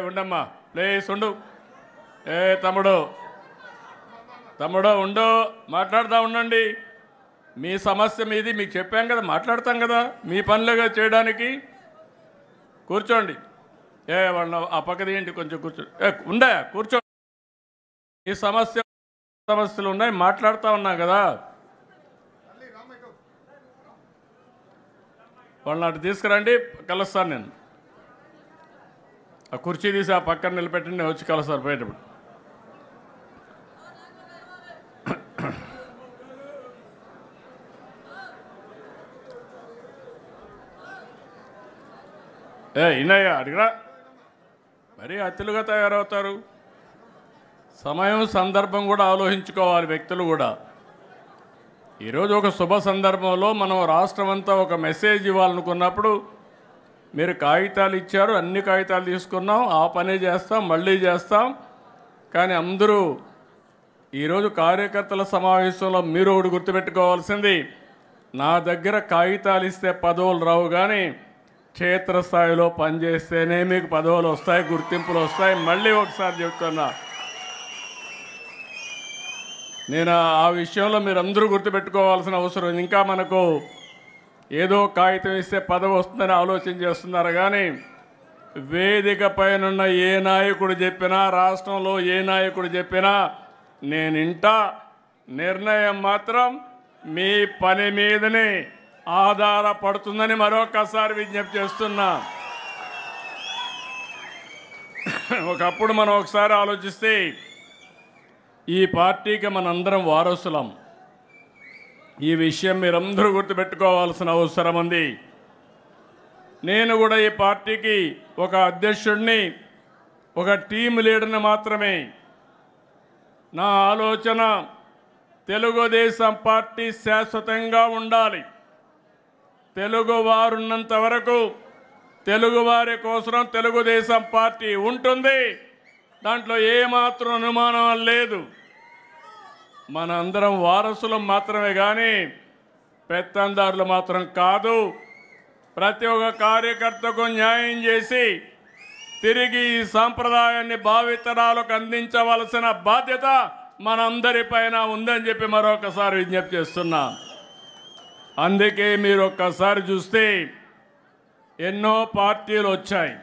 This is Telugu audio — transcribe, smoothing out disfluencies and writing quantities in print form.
ఉండమ్మా ప్లీజ్ ఉండు. తమ్ముడు ఉండు, మాట్లాడుతూ ఉండండి. మీ సమస్య మీది, మీకు చెప్పాం కదా, మాట్లాడతాం కదా, మీ పనులుగా చేయడానికి. కూర్చోండి. వాళ్ళ ఆ పక్కది ఏంటి, కొంచెం కూర్చో. కూర్చో. ఈ సమస్యలు ఉన్నాయి, మాట్లాడుతూ ఉన్నాం కదా. వాళ్ళని అటు తీసుకురండి, కలుస్తాను నేను. ఆ కుర్చీ తీసి ఆ పక్కన నిలబెట్టండి, నేను వచ్చి కలుస్తాను బయటప్పుడు. ఇన్నయ్య అడిగిరా, మరీ అతిలుగా తయారవుతారు. సమయం సందర్భం కూడా ఆలోచించుకోవాలి వ్యక్తులు కూడా. ఈరోజు ఒక శుభ సందర్భంలో మనం రాష్ట్రం అంతా ఒక మెసేజ్ ఇవ్వాలనుకున్నప్పుడు మీరు కాగితాలు ఇచ్చారు, అన్ని కాగితాలు తీసుకున్నాం, ఆ పనే చేస్తాం, మళ్ళీ చేస్తాం. కానీ అందరూ ఈరోజు కార్యకర్తల సమావేశంలో మీరు ఒకటి గుర్తుపెట్టుకోవాల్సింది, నా దగ్గర కాగితాలు ఇస్తే పదవులు రావు, కానీ క్షేత్రస్థాయిలో పనిచేస్తేనే మీకు పదవులు వస్తాయి, గుర్తింపులు వస్తాయి. మళ్ళీ ఒకసారి చెప్తున్నా, నేను ఆ విషయంలో మీరందరూ గుర్తుపెట్టుకోవాల్సిన అవసరం. ఇంకా మనకు ఏదో కాగితం ఇస్తే పదవి వస్తుందని ఆలోచన చేస్తున్నారు, కానీ వేదిక పైనున్న ఏ నాయకుడు చెప్పినా, రాష్ట్రంలో ఏ నాయకుడు చెప్పినా నేను ఇంటా. నిర్ణయం మాత్రం మీ పని మీదనే ఆధారపడుతుందని మరొకసారి విజ్ఞప్తి చేస్తున్నా. ఒకప్పుడు మనం ఒకసారి ఆలోచిస్తే ఈ పార్టీకి మనందరం వారసులం. ఈ విషయం మీరందరూ గుర్తుపెట్టుకోవాల్సిన అవసరం ఉంది. నేను కూడా ఈ పార్టీకి ఒక అధ్యక్షుడిని, ఒక టీం లీడర్ని మాత్రమే. నా ఆలోచన తెలుగుదేశం పార్టీ శాశ్వతంగా ఉండాలి. తెలుగువారున్నంత వరకు తెలుగువారి కోసం తెలుగుదేశం పార్టీ ఉంటుంది. దాంట్లో ఏమాత్రం అనుమానం లేదు. మన అందరం వారసులం మాత్రమే, కానీ పెత్తందారులు మాత్రం కాదు. ప్రతి ఒక్క కార్యకర్తకు న్యాయం చేసి తిరిగి ఈ సాంప్రదాయాన్ని భావితరాలకు అందించవలసిన బాధ్యత మనందరిపైన ఉందని చెప్పి మరొకసారి విజ్ఞప్తి చేస్తున్నా. అందుకే మీరు ఒక్కసారి చూస్తే ఎన్నో పార్టీలు వచ్చాయి.